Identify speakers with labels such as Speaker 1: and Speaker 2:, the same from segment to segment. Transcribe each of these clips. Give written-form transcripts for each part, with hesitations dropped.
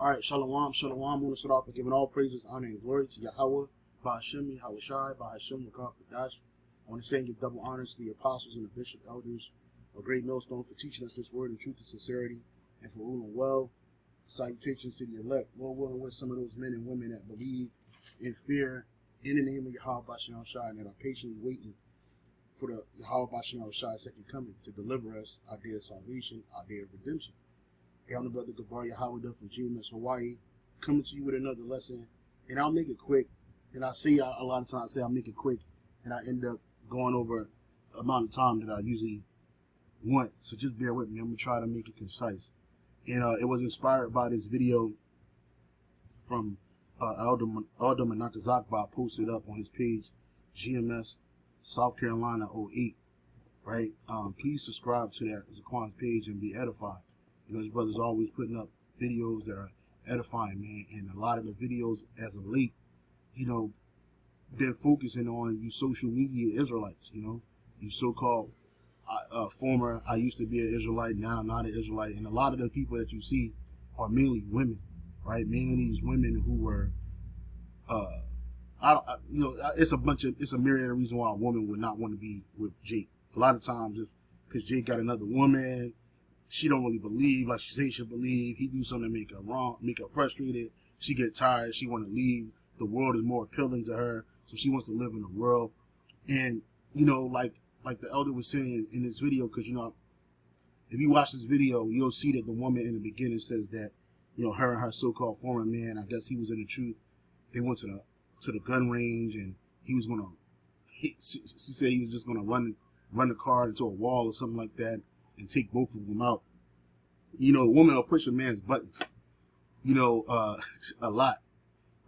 Speaker 1: All right, shalom, shalom. I want to start off by giving all praises, honor, and glory to Yahweh, Ba'ashem, Yahweh Shai, Ba'ashem, Makar, Kadash. I want to say and give double honors to the apostles and the bishop elders, a great millstone for teaching us this word in truth and sincerity, and for ruling well. Salutations to the elect, Lord willing, with some of those men and women that believe in fear in the name of Yahweh Ba'ashem Shai, and that are patiently waiting for the Yahweh Ba'ashem Shai's second coming to deliver us our day of salvation, our day of redemption. Hey, I'm the brother Gabar Yahweh from GMS Hawaii, coming to you with another lesson, and I'll make it quick. And I say a lot of times I'll make it quick, and I end up going over the amount of time that I usually want. So just bear with me. I'm gonna try to make it concise. And it was inspired by this video from Elder Manatazakba posted up on his page, GMS South Carolina 08. Right? Please subscribe to that Zaquan's page and be edified. You know, his brother's always putting up videos that are edifying, man. And a lot of the videos as of late, you know, been focusing on you social media Israelites, you know, you so-called former, I used to be an Israelite, now I'm not an Israelite. And a lot of the people that you see are mainly women, right? Mainly these women who were, you know, it's a myriad of reasons why a woman would not want to be with Jake. A lot of times it's because Jake got another woman. She don't really believe like she say she believe. He do something to make her wrong, make her frustrated. She get tired. She want to leave. The world is more appealing to her, so she wants to live in the world. And you know, like the elder was saying in this video, because you know, if you watch this video, you'll see that the woman in the beginning says that, you know, her and her so-called former man, I guess he was in the truth. They went to the gun range, and he was gonna. She said he was just gonna run the car into a wall or something like that, and take both of them out. You know, a woman will push a man's buttons, you know, a lot.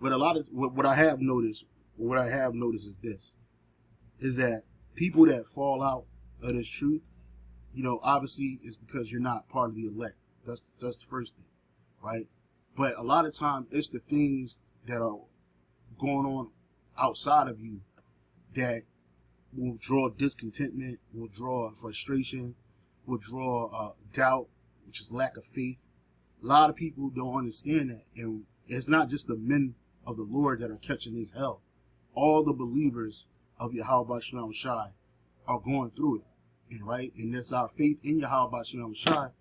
Speaker 1: But a lot of what I have noticed is this, is that people that fall out of this truth, you know, obviously it's because you're not part of the elect. That's the first thing, right? But a lot of times it's the things that are going on outside of you that will draw discontentment, will draw frustration, will draw doubt, which is lack of faith. A lot of people don't understand that, and it's not just the men of the Lord that are catching this hell. All the believers of Yahweh Shalom Shai are going through it, and that's our faith in Yahweh Shalom Shai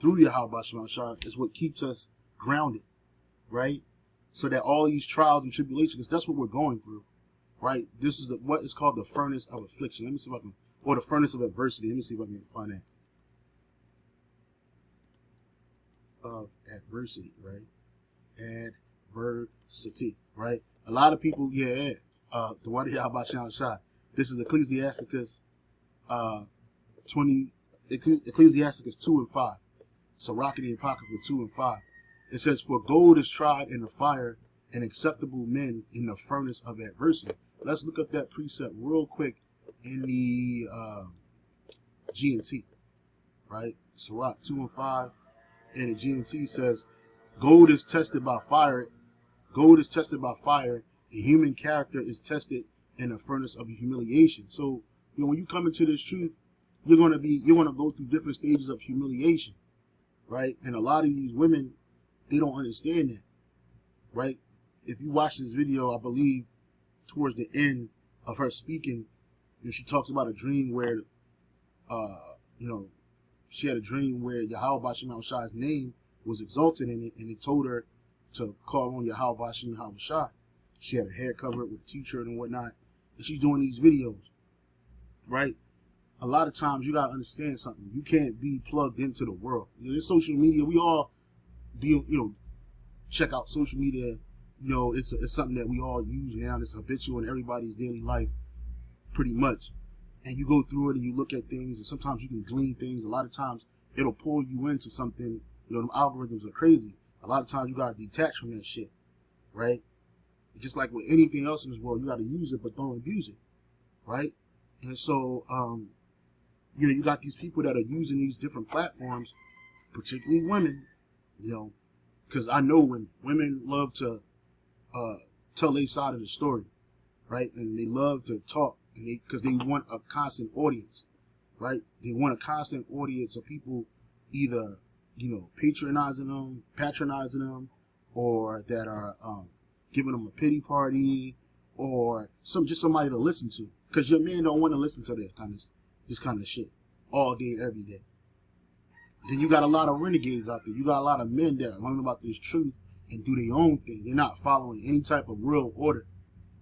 Speaker 1: through Yahweh Shalom Shai is what keeps us grounded, right? So that all these trials and tribulations, because that's what we're going through, right? This is what is called the furnace of affliction. Let me see if I can. Or the furnace of adversity. Let me see if I can find that. Of adversity, right? Adversity, right? A lot of people, the Wadi Abashan Shah. This is Ecclesiasticus 2 and 5. So Rocket the Apocrypha 2 and 5. It says, "For gold is tried in the fire, and acceptable men in the furnace of adversity." Let's look up that precept real quick in the GNT, right? Sirach 2 and 5, and the GNT says, "Gold is tested by fire. Gold is tested by fire, and human character is tested in the furnace of humiliation." So, you know, when you come into this truth, you're gonna go through different stages of humiliation, right? And a lot of these women, they don't understand that, right? If you watch this video, I believe towards the end of her speaking, and she talks about a dream where, you know, she had a dream where Yahweh Ba'ashem Shai's name was exalted in it, and it told her to call on Yahweh Ba'ashem Shai. She had her hair covered with a t-shirt and whatnot, and she's doing these videos, right? A lot of times you gotta understand something. You can't be plugged into the world. You know, this social media, we all check out social media. You know, it's something that we all use now. It's habitual in everybody's daily life, pretty much. And you go through it and you look at things, and sometimes you can glean things. A lot of times it'll pull you into something. You know, them algorithms are crazy. A lot of times you gotta detach from that shit, right? Just like with anything else in this world, you gotta use it, but don't abuse it, right? And so, you know, you got these people that are using these different platforms, particularly women, you know, because I know when women love to tell their side of the story, right? And they love to talk, and because they want a constant audience, right? They want a constant audience of people either, patronizing them, or that are giving them a pity party, or just somebody to listen to, because your man don't want to listen to this kind of shit all day, every day. Then you got a lot of renegades out there. You got a lot of men that are learning about this truth and do their own thing. They're not following any type of real order,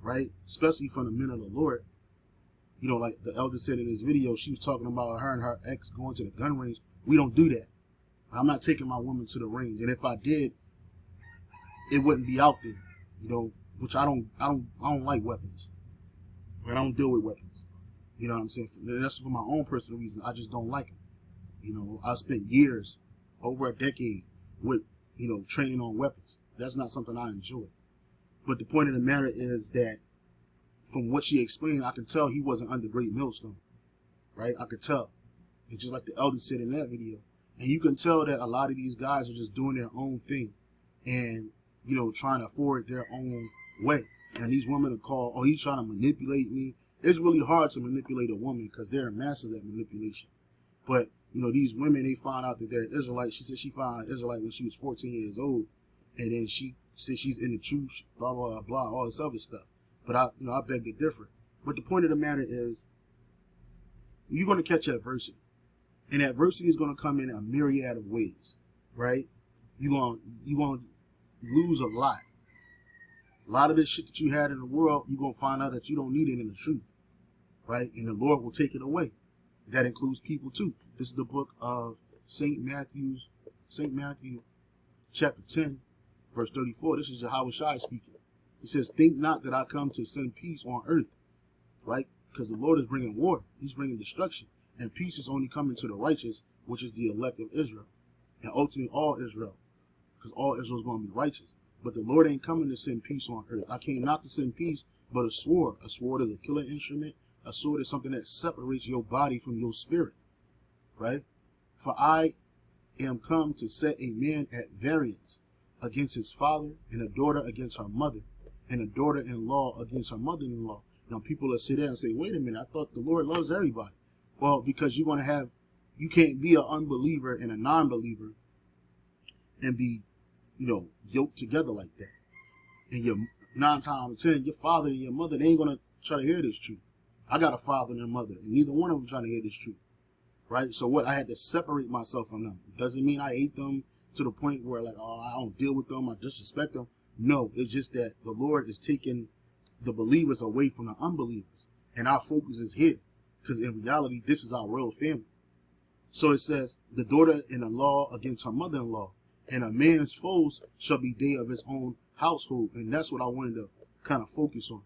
Speaker 1: right? Especially from the men of the Lord. Like the elder said in this video, she was talking about her and her ex going to the gun range. We don't do that. I'm not taking my woman to the range, and if I did, it wouldn't be out there, which I don't like weapons. I don't deal with weapons. You know what I'm saying? That's for my own personal reason. I just don't like them. I spent years, over a decade, with training on weapons. That's not something I enjoy. But the point of the matter is that, from what she explained, I could tell he wasn't under great millstone, right? I could tell. And just like the elder said in that video. And you can tell that a lot of these guys are just doing their own thing and, trying to forward their own way. And these women are called, oh, he's trying to manipulate me. It's really hard to manipulate a woman because they're masters at manipulation. But, these women, they find out that they're Israelites. She said she found an Israelite when she was 14 years old. And then she said she's in the truth, blah, blah, blah, all this other stuff. But I beg to differ. But the point of the matter is, you're going to catch adversity. And adversity is going to come in a myriad of ways, right? You're going to lose a lot. A lot of this shit that you had in the world, you're going to find out that you don't need it in the truth, right? And the Lord will take it away. That includes people too. This is the book of St. Matthew, chapter 10, verse 34. This is Yahweh Shai speaking. He says, think not that I come to send peace on earth, right? Because the Lord is bringing war. He's bringing destruction. And peace is only coming to the righteous, which is the elect of Israel. And ultimately all Israel. Because all Israel is going to be righteous. But the Lord ain't coming to send peace on earth. I came not to send peace, but a sword. A sword is a killing instrument. A sword is something that separates your body from your spirit. Right? For I am come to set a man at variance against his father, and a daughter against her mother, and a daughter-in-law against her mother-in-law. Now people will sit there and say, wait a minute, I thought the Lord loves everybody. Well, because you can't be an unbeliever and a non-believer and be, yoked together like that. And 9 times out of 10, your father and your mother, they ain't going to try to hear this truth. I got a father and a mother, and neither one of them trying to hear this truth. Right? So what? I had to separate myself from them. Doesn't mean I hate them to the point where, like, oh, I don't deal with them, I disrespect them. No, it's just that the Lord is taking the believers away from the unbelievers. And our focus is here. Because in reality, this is our real family. So it says, the daughter-in-law against her mother-in-law, and a man's foes shall be they of his own household. And that's what I wanted to kind of focus on.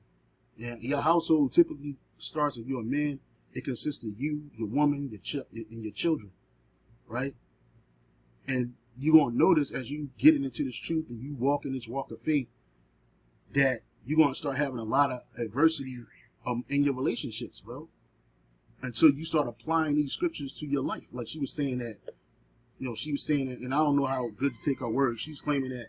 Speaker 1: And your household typically starts, if you're a man, it consists of you, your woman, and your children. Right? And you're going to notice as you get into this truth and you walk in this walk of faith that you're going to start having a lot of adversity in your relationships, bro. Until you start applying these scriptures to your life. Like she was saying that, and I don't know how good to take her word. She's claiming that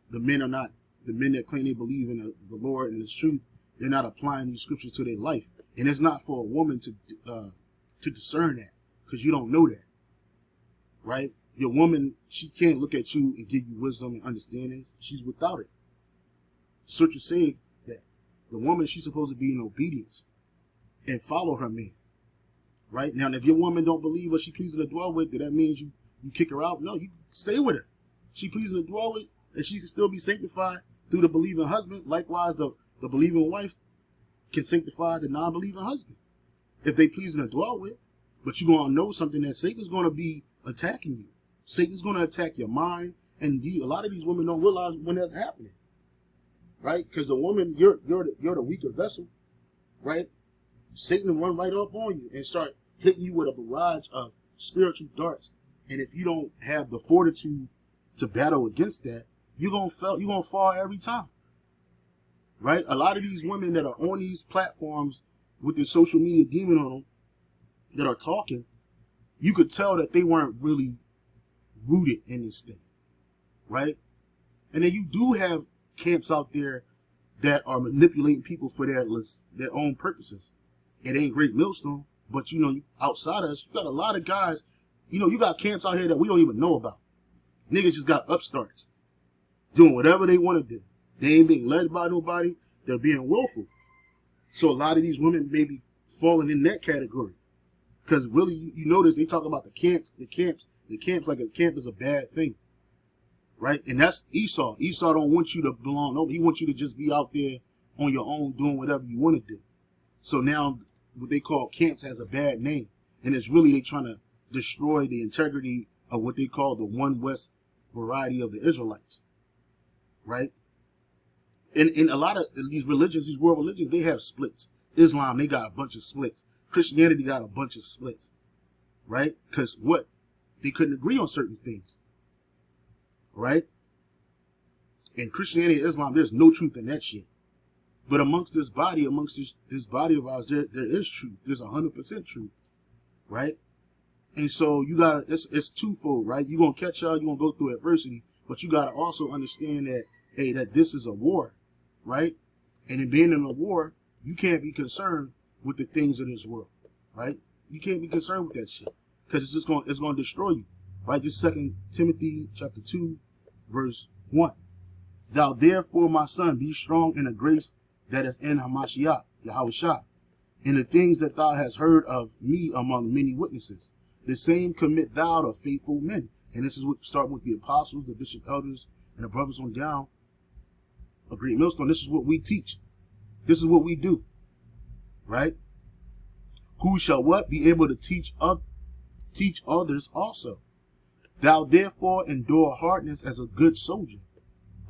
Speaker 1: the men that claim they believe in the Lord and His truth, they're not applying these scriptures to their life. And it's not for a woman to discern that, because you don't know that, right? Your woman, she can't look at you and give you wisdom and understanding. She's without it. Scripture say that the woman, she's supposed to be in obedience and follow her man. Right? Now, if your woman don't believe what she pleasing to dwell with, that means you kick her out? No, you stay with her. She pleasing to dwell with, and she can still be sanctified through the believing husband. Likewise, the believing wife can sanctify the non-believing husband if they pleasing to dwell with. But you're going to know something, that Satan's going to be attacking you. Satan's going to attack your mind, and a lot of these women don't realize when that's happening. Right? Because the woman, you're the weaker vessel. Right? Satan will run right up on you and start hitting you with a barrage of spiritual darts. And if you don't have the fortitude to battle against that, you're gonna fall every time. Right? A lot of these women that are on these platforms with their social media demon on them, that are talking, you could tell that they weren't really rooted in this thing. Right? And then you do have camps out there that are manipulating people for their own purposes. It ain't Great Millstone, but outside of us, you got a lot of guys, you got camps out here that we don't even know about. Niggas just got upstarts doing whatever they want to do. They ain't being led by nobody. They're being willful. So a lot of these women may be falling in that category. Because really, you notice they talk about the camps like a camp is a bad thing. Right? And that's Esau. Esau don't want you to belong. No, he wants you to just be out there on your own doing whatever you want to do. So now what they call camps has a bad name. And it's really they trying to destroy the integrity of what they call the One West variety of the Israelites. Right? And a lot of these religions, these world religions, they have splits. Islam, they got a bunch of splits. Christianity got a bunch of splits. Right? Because what? They couldn't agree on certain things. Right? In Christianity and Islam, there's no truth in that shit. But amongst this body of ours, there is truth. There's 100% truth. Right? And so you gotta, it's twofold, right? You're gonna catch y'all, you're gonna go through adversity, but you gotta also understand that, hey, that this is a war, right? And in being in a war, you can't be concerned with the things of this world, right? You can't be concerned with that shit. Because it's gonna destroy you. Right? Just 2 Timothy chapter 2, verse 1. Thou therefore, my son, be strong in the grace that is in Hamashiach, Yahushua, in the things that thou hast heard of me among many witnesses. The same commit thou to faithful men. And this is what starting with the apostles, the bishop elders, and the brothers on down. A great millstone. This is what we teach. This is what we do. Right? Who shall what? Be able to teach others also. Thou therefore endure hardness as a good soldier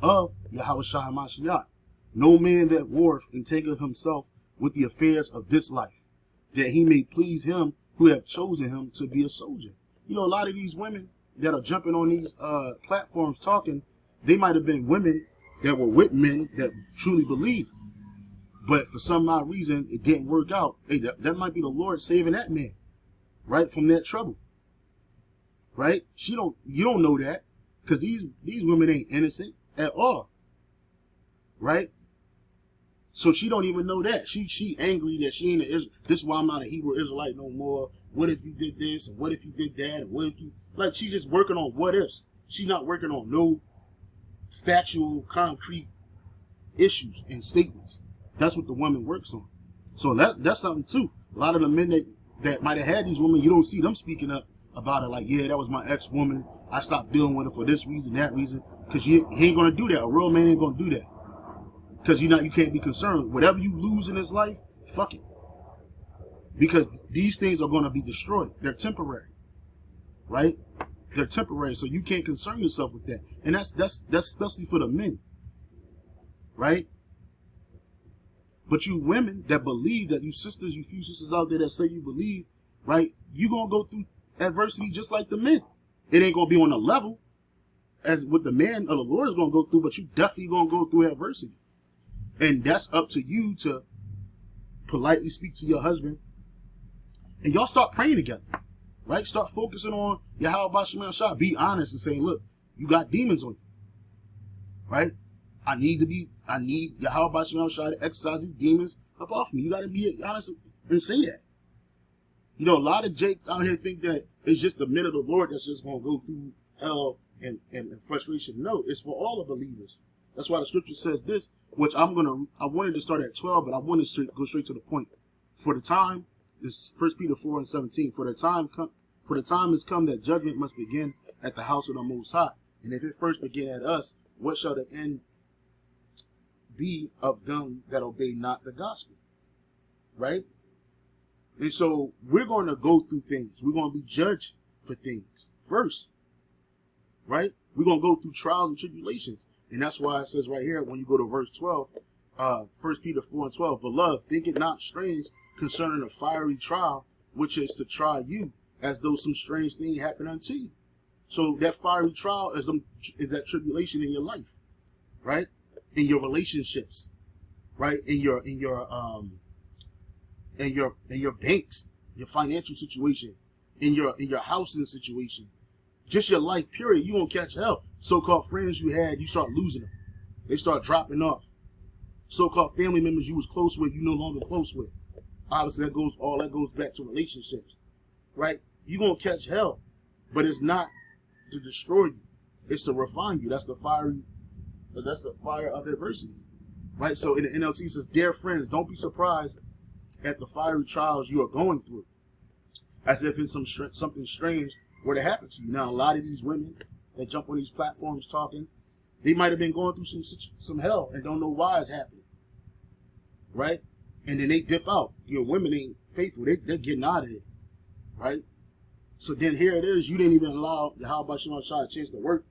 Speaker 1: of Yahushua HaMashiach. No man that warreth entangleth himself with the affairs of this life, that he may please him who have chosen him to be a soldier. You know, a lot of these women that are jumping on these platforms talking, they might have been women that were with men that truly believed. But for some odd reason, it didn't work out. Hey, that might be the Lord saving that man, right, from that trouble. Right? You don't know that, because these women ain't innocent at all. Right? So she don't even know that. She angry that she ain't this is why I'm not a Hebrew Israelite no more. What if you did this? And what if you did that? And what if you, like, she's just working on what ifs. She's not working on no factual, concrete issues and statements. That's what the woman works on. So that's something too. A lot of the men that might have had these women, you don't see them speaking up about it like, yeah, that was my ex-woman. I stopped dealing with her for this reason, that reason. Because he ain't going to do that. A real man ain't going to do that. Because you can't be concerned. Whatever you lose in this life, fuck it. Because these things are going to be destroyed. They're temporary. Right? They're temporary. So you can't concern yourself with that. And that's especially for the men. Right? But you women that believe, that you sisters, you few sisters out there that say you believe, right? You going to go through adversity just like the men. It ain't going to be on a level as what the man of the Lord is going to go through, but you definitely going to go through adversity. And that's up to you to politely speak to your husband. And y'all start praying together, right? Start focusing on Yahweh Bashem Shah. Be honest and say, look, you got demons on you, right? I need Yahweh Bashem Shah to exercise these demons up off me. You got to be honest and say that. You know, a lot of Jake out here think that it's just the men of the Lord that's just going to go through hell and frustration. No, it's for all the believers. That's why the scripture says this, which I wanted to start at 12, but I wanted to go straight to the point. For the time, this is 1 Peter 4:17, for the time has come that judgment must begin at the house of the Most High. And if it first begin at us, what shall the end be of them that obey not the gospel? Right? And so we're going to go through things. We're going to be judged for things first. Right? We're going to go through trials and tribulations. And that's why it says right here, when you go to verse 12, 1 Peter 4:12, Beloved, think it not strange concerning a fiery trial, which is to try you, as though some strange thing happened unto you. So that fiery trial is that tribulation in your life, right? In your relationships, right? In your banks, your financial situation, in your housing situation, just your life period. You won't catch hell. So-called friends you had, you start losing them. They start dropping off. So-called family members you was close with, you no longer close with. Obviously, all that goes back to relationships, right? You're gonna catch hell, but it's not to destroy you. It's to refine you. That's the fire of adversity. Right? So in the NLT it says, dear friends, don't be surprised at the fiery trials you are going through, as if it's something strange were to happen to you. Now, a lot of these women that jump on these platforms talking, they might have been going through some hell and don't know why it's happening, right? And then they dip out. Your women ain't faithful. They're getting out of it, right? So then here it is. You didn't even allow the How About You Shot a chance to work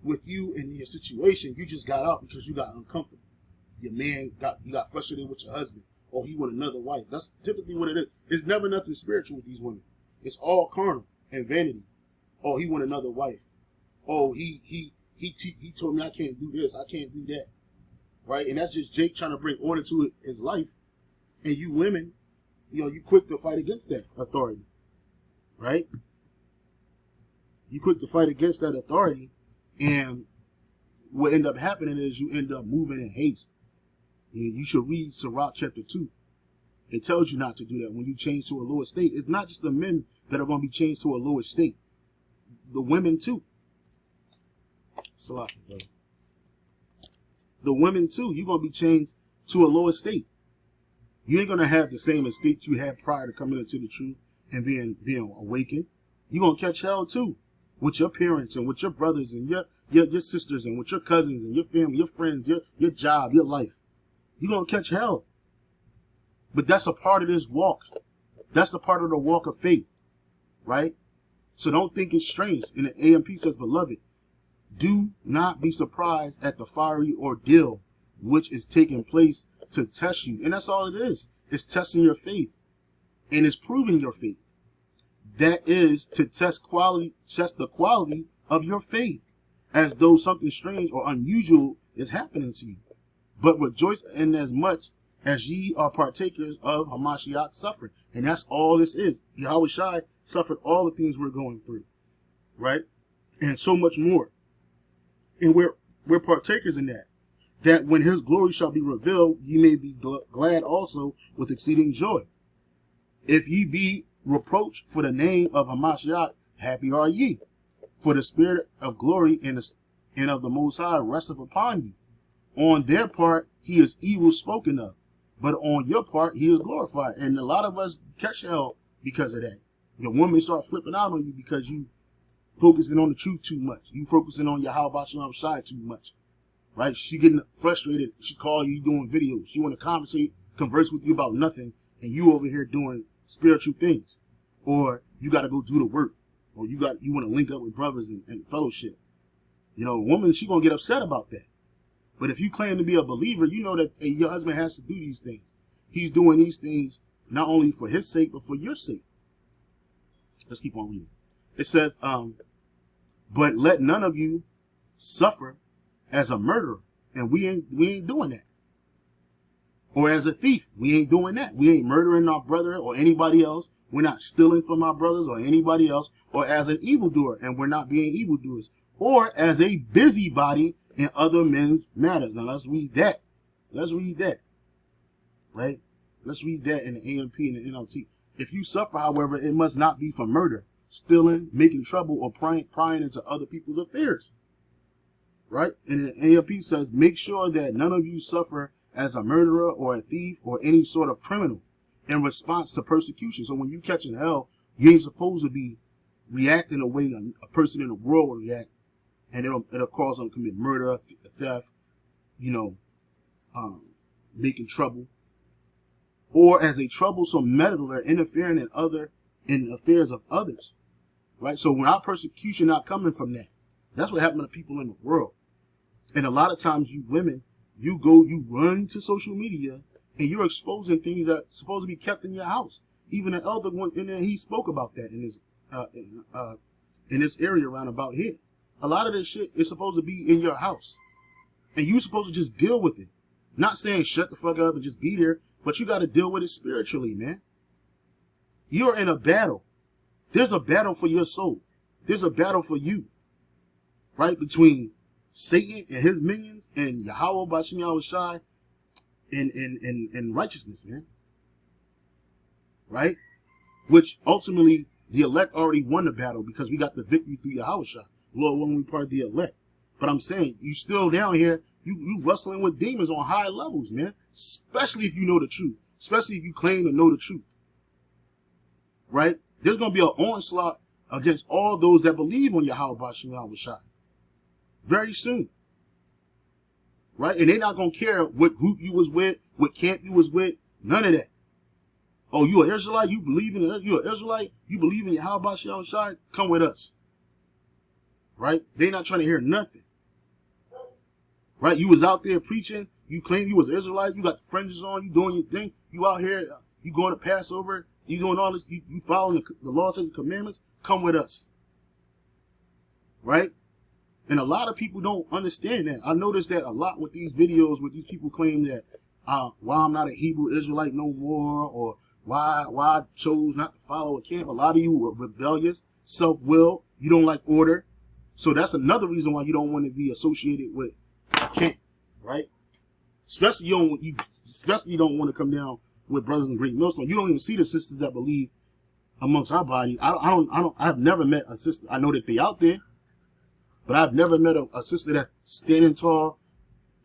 Speaker 1: with you in your situation. You just got out because you got uncomfortable. Your man you got frustrated with your husband, or he want another wife. That's typically what it is. It's never nothing spiritual with these women. It's all carnal and vanity. Oh, he want another wife. Oh, he told me I can't do this, I can't do that, right? And that's just Jake trying to bring order to his life. And you women, you quick to fight against that authority, right? You quick to fight against that authority, and what end up happening is you end up moving in haste. And you should read Sirach chapter 2. It tells you not to do that. When you change to a lower state, it's not just the men that are going to be changed to a lower state. The women too. Salaki, brother. The women too. You're going to be changed to a lower state. You ain't going to have the same estate you had prior to coming into the truth and being awakened. You're going to catch hell too, with your parents and with your brothers and your sisters and with your cousins and your family, your friends, your job, your life. You're going to catch hell. But that's a part of this walk. That's the part of the walk of faith, right? So don't think it's strange. And the AMP says, beloved, do not be surprised at the fiery ordeal which is taking place to test you. And that's all it is. It's testing your faith. And it's proving your faith. That is to test the quality of your faith, as though something strange or unusual is happening to you. But rejoice in as much as ye are partakers of Hamashiach's suffering. And that's all this is. Yahweh Shai suffered all the things we're going through, right? And so much more. And we're partakers in that. That when his glory shall be revealed, ye may be glad also with exceeding joy. If ye be reproached for the name of Hamashiach, happy are ye. For the spirit of glory and of the Most High resteth upon you. On their part, he is evil spoken of, but on your part, he is glorified. And a lot of us catch hell because of that. Your woman start flipping out on you because you focusing on the truth too much. You focusing on your How About You Shy too much, right? She getting frustrated. She call you doing videos. She want to converse with you about nothing, and you over here doing spiritual things. Or you got to go do the work, or you want to link up with brothers and fellowship. A woman, she gonna get upset about that. But if you claim to be a believer, you know that your husband has to do these things. He's doing these things not only for his sake, but for your sake. Let's keep on reading. It says, but let none of you suffer as a murderer. And we ain't doing that. Or as a thief. We ain't doing that. We ain't murdering our brother or anybody else. We're not stealing from our brothers or anybody else. Or as an evildoer, and we're not being evildoers. Or as a busybody in other men's matters. Now let's read that. Let's read that. Right? Let's read that in the AMP and the NLT. If you suffer, however, it must not be for murder, stealing, making trouble, or prying into other people's affairs. Right? And the AMP says, make sure that none of you suffer as a murderer or a thief or any sort of criminal in response to persecution. So when you catching hell, you ain't supposed to be reacting the way a person in the world will react. And it'll cause them to commit murder, theft, making trouble, or as a troublesome meddler interfering in affairs of others, right? So when our persecution not coming from that, that's what happened to people in the world. And a lot of times, you women, you run to social media and you're exposing things that's supposed to be kept in your house. Even the elder one, and then he spoke about that in this area around about here. A lot of this shit is supposed to be in your house. And you're supposed to just deal with it. Not saying shut the fuck up and just be there, but you got to deal with it spiritually, man. You're in a battle. There's a battle for your soul. There's a battle for you. Right? Between Satan and his minions and Yahweh Bashim Yahweh Shai and righteousness, man. Right? Which ultimately the elect already won the battle because we got the victory through Yahweh Shai. Lord willing, we part of the elect. But I'm saying, you still down here, you wrestling with demons on high levels, man. Especially if you know the truth. Especially if you claim to know the truth. Right? There's going to be an onslaught against all those that believe on Yahweh Bashem Yahweh Shai. Very soon. Right? And they're not going to care what group you was with, what camp you was with. None of that. Oh, you an Israelite? You believe in it? You an Israelite? You believe in Yahweh Bashem Yahweh Shai? Come with us. Right? They're not trying to hear nothing. Right? You was out there preaching. You claim you was Israelite. You got the fringes on. You doing your thing. You out here. You going to Passover. You doing all this. You following the laws and the commandments. Come with us. Right? And a lot of people don't understand that. I noticed that a lot with these videos with these people claim that why I'm not a Hebrew Israelite no more, or why I chose not to follow a camp. A lot of you were rebellious, self-willed. You don't like order. So that's another reason why you don't want to be associated with a camp, right? Especially you don't want to come down with brothers in Great Millstone. You don't even see the sisters that believe amongst our body. I've never met a sister. I know that they out there, but I've never met a sister that's standing tall,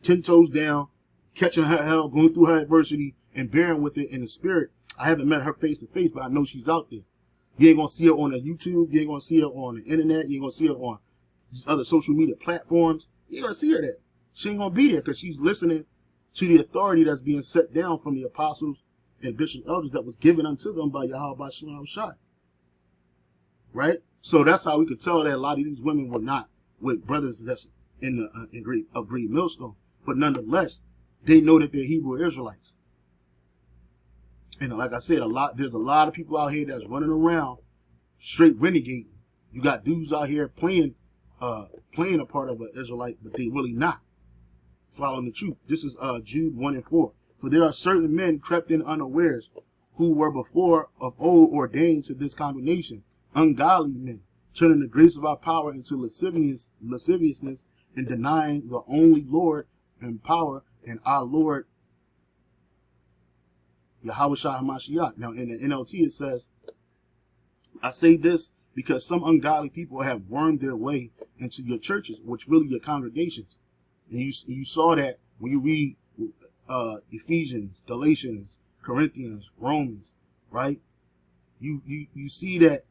Speaker 1: 10 toes down, catching her hell, going through her adversity, and bearing with it in the spirit. I haven't met her face to face, but I know she's out there. You ain't gonna see her on the YouTube. You ain't gonna see her on the internet. You ain't gonna see her on other social media platforms. You ain't gonna see her there. She ain't gonna be there because she's listening to the authority that's being set down from the apostles and bishop elders that was given unto them by Yahweh Bashem Yahweh Shai. Right? So that's how we could tell that a lot of these women were not with brothers that's in Great Millstone. But nonetheless, they know that they're Hebrew Israelites. And like I said, there's a lot of people out here that's running around straight renegading. You got dudes out here playing a part of an Israelite, but they really not following the truth. This is Jude 1:4. For there are certain men crept in unawares, who were before of old ordained to this condemnation, ungodly men, turning the grace of our power into lasciviousness, and denying the only Lord and power and our Lord Yahweh Shai HaMashiach. Now in the NLT it says, I say this because some ungodly people have wormed their way into your churches, which really your congregations. And you saw that when you read Ephesians, Galatians, Corinthians, Romans, right? You see that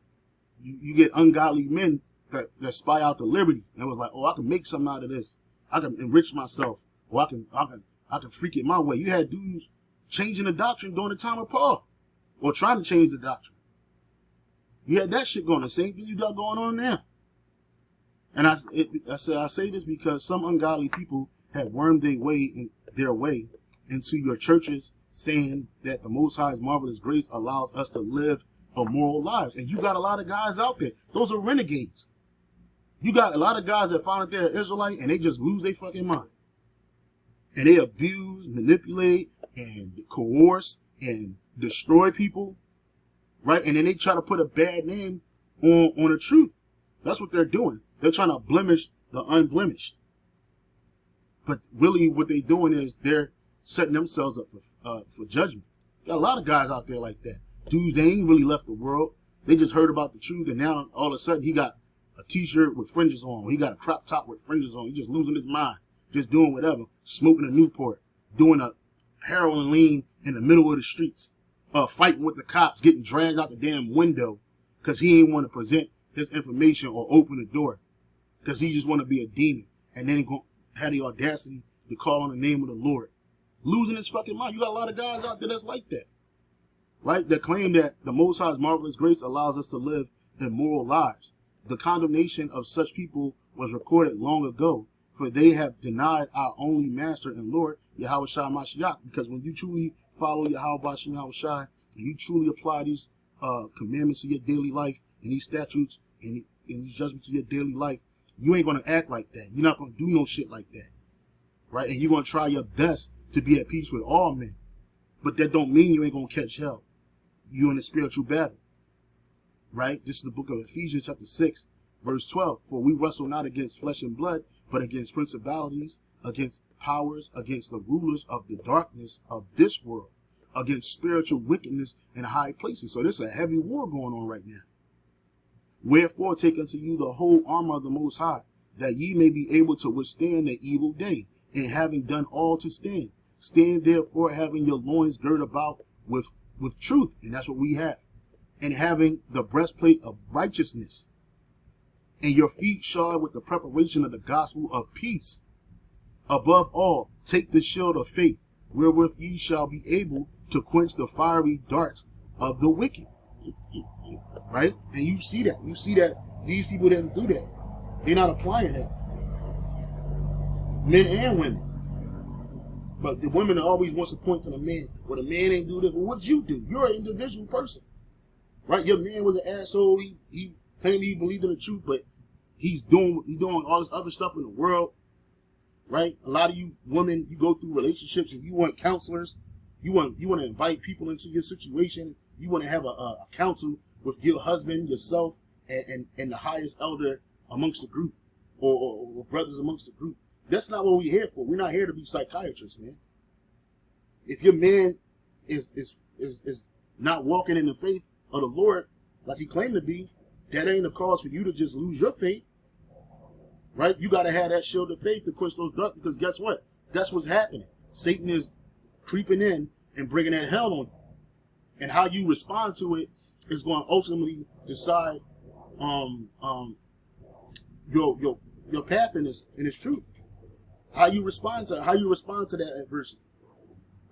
Speaker 1: you get ungodly men that spy out the liberty and was like, oh, I can make something out of this. I can enrich myself, or I can freak it my way. You had dudes changing the doctrine during the time of Paul, or trying to change the doctrine. You had that shit going. The same thing you got going on now. And I say this because some ungodly people have wormed their way into your churches, saying that the Most High's marvelous grace allows us to live immoral lives. And you got a lot of guys out there. Those are renegades. You got a lot of guys that find out they're Israelite and they just lose their fucking mind. And they abuse, manipulate, and coerce, and destroy people. Right? And then they try to put a bad name on the truth. That's what they're doing. They're trying to blemish the unblemished. But really what they're doing is they're setting themselves up for judgment. Got a lot of guys out there like that. Dudes, they ain't really left the world. They just heard about the truth, and now all of a sudden he got a t-shirt with fringes on. He got a crop top with fringes on. He just losing his mind. Just doing whatever. Smoking a Newport. Doing a heroin lean in the middle of the streets. Fighting with the cops. Getting dragged out the damn window because he ain't want to present his information or open the door. Because he just want to be a demon. And then he had the audacity to call on the name of the Lord. Losing his fucking mind. You got a lot of guys out there that's like that. Right? That claim that the Most High's marvelous grace allows us to live immoral lives. The condemnation of such people was recorded long ago, for they have denied our only Master and Lord, Yahweh Shai Mashiach. Because when you truly follow Yahweh Bashem Yahweh Shai, and you truly apply these commandments to your daily life, and these statutes and these judgments to your daily life, you ain't going to act like that. You're not going to do no shit like that. Right? And you're going to try your best to be at peace with all men. But that don't mean you ain't going to catch hell. You in a spiritual battle. Right? This is the book of Ephesians chapter 6, verse 12. For we wrestle not against flesh and blood, but against principalities, against powers, against the rulers of the darkness of this world, against spiritual wickedness in high places. So there's a heavy war going on right now. Wherefore take unto you the whole armor of the Most High, that ye may be able to withstand the evil day, and having done all to stand. Stand therefore, having your loins girt about with truth, and that's what we have, and having the breastplate of righteousness, and your feet shod with the preparation of the gospel of peace. Above all, take the shield of faith, wherewith ye shall be able to quench the fiery darts of the wicked. Right? And you see that. You see that these people didn't do that. They're not applying that. Men and women. But the women always wants to point to the man. Well, the man ain't do this. Well, what'd you do? You're an individual person. Right? Your man was an asshole. He claimed he believed in the truth, but he's doing all this other stuff in the world. Right? A lot of you women, you go through relationships and you want counselors. You want to invite people into your situation. You want to have a counsel with your husband, yourself, and the highest elder amongst the group, or brothers amongst the group. That's not what we're here for. We're not here to be psychiatrists, man. If your man is not walking in the faith of the Lord like he claimed to be, that ain't a cause for you to just lose your faith. Right? You got to have that shield of faith to quench those dark, because guess what? That's what's happening. Satan is creeping in and bringing that hell on you. And how you respond to it is going to ultimately decide your path in this truth. How you respond to that adversity.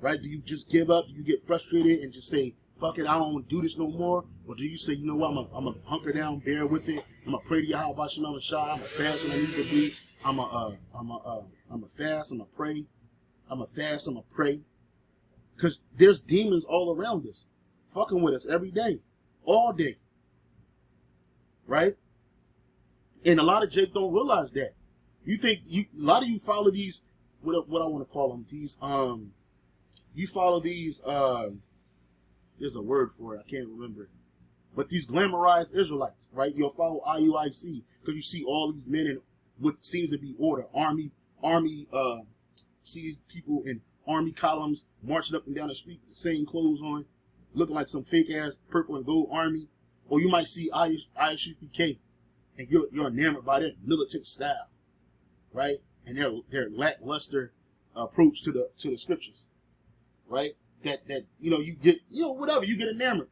Speaker 1: Right? Do you just give up? Do you get frustrated and just say, fuck it, I don't want to do this no more? Or do you say, you know what, I'm going to hunker down, bear with it. I'm going to pray to Yahweh Shalom Shai. I'm going to fast when I need to be. I'm going to fast. I'm going to pray. I'm going to fast. I'm going to pray. Because there's demons all around us, fucking with us every day, all day. Right? And a lot of Jake don't realize that. You think a lot of you follow these, what I want to call them, these, you follow these, there's a word for it, I can't remember it. But these glamorized Israelites, right? You'll follow IUIC because you see all these men in what seems to be order, army, see these people in army columns marching up and down the street, the same clothes on, looking like some fake ass purple and gold army. Or you might see ISUPK and you're enamored by that militant style, right? And their lackluster approach to the scriptures, right? That you get whatever, you get enamored,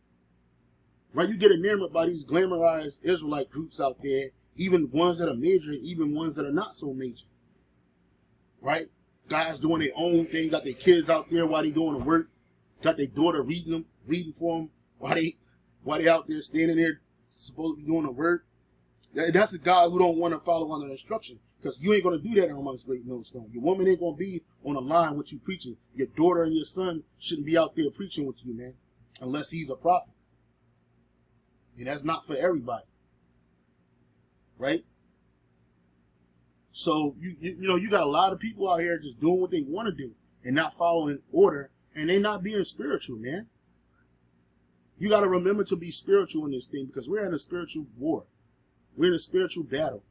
Speaker 1: right? You get enamored by these glamorized Israelite groups out there, even ones that are major, even ones that are not so major, right? Guys doing their own thing, got their kids out there while they going to work, got their daughter reading for them while they out there standing there supposed to be doing the work. That's the guy who don't want to follow under instruction, because you ain't going to do that amongst Great Millstone. Your woman ain't going to be on the line with you preaching. Your daughter and your son shouldn't be out there preaching with you, man, unless he's a prophet. And that's not for everybody, right? So you got a lot of people out here just doing what they want to do and not following order, and they not being spiritual, man. You got to remember to be spiritual in this thing, because we're in a spiritual war. We're in a spiritual battle,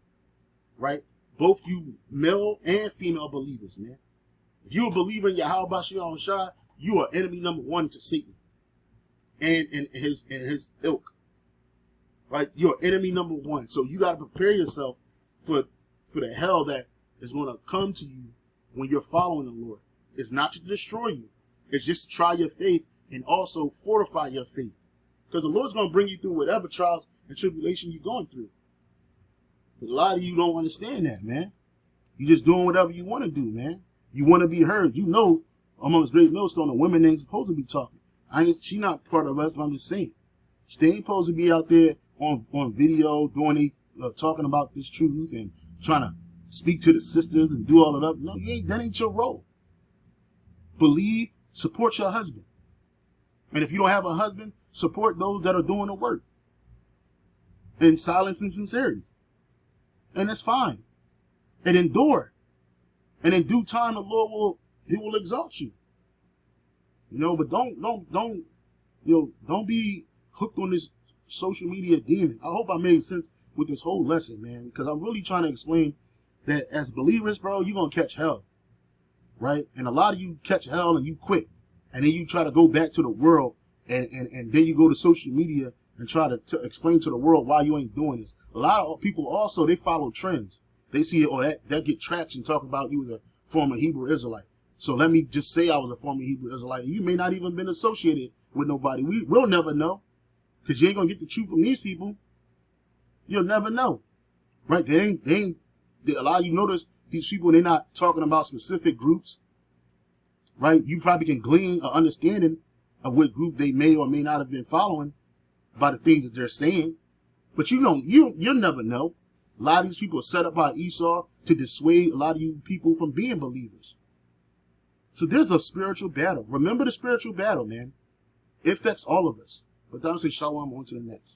Speaker 1: right? Both you male and female believers, man. If you're a believer in Yahweh Shalom Shai, you are enemy number one to Satan and his ilk, right? You're enemy number one. So you got to prepare yourself for the hell that is going to come to you when you're following the Lord. It's not to destroy you. It's just to try your faith and also fortify your faith. Because the Lord's going to bring you through whatever trials and tribulation you're going through. But a lot of you don't understand that, man. You're just doing whatever you want to do, man. You want to be heard. You know, amongst Great Millstone, the women ain't supposed to be talking. She not part of us, but I'm just saying. They ain't supposed to be out there on video talking about this truth and trying to speak to the sisters and do all of that. No, that ain't your role. Believe, support your husband. And if you don't have a husband, support those that are doing the work in silence and sincerity. And it's fine. And endure. And in due time, the Lord will exalt you. But don't be hooked on this social media demon. I hope I made sense with this whole lesson, man, because I'm really trying to explain that as believers, bro, you're going to catch hell, right? And a lot of you catch hell and you quit. And then you try to go back to the world and then you go to social media and try to explain to the world why you ain't doing this. A lot of people also, they follow trends. They see, oh, that get traction, talk about you as a former Hebrew Israelite. So let me just say I was a former Hebrew Israelite. You may not even been associated with nobody. We'll never know, because you ain't going to get the truth from these people. You'll never know. Right? They ain't, a lot of you notice these people, they're not talking about specific groups. Right? You probably can glean an understanding of what group they may or may not have been following by the things that they're saying. But you'll never know. A lot of these people are set up by Esau to dissuade a lot of you people from being believers. So there's a spiritual battle. Remember the spiritual battle, man. It affects all of us. But that was say shalom, on to the next.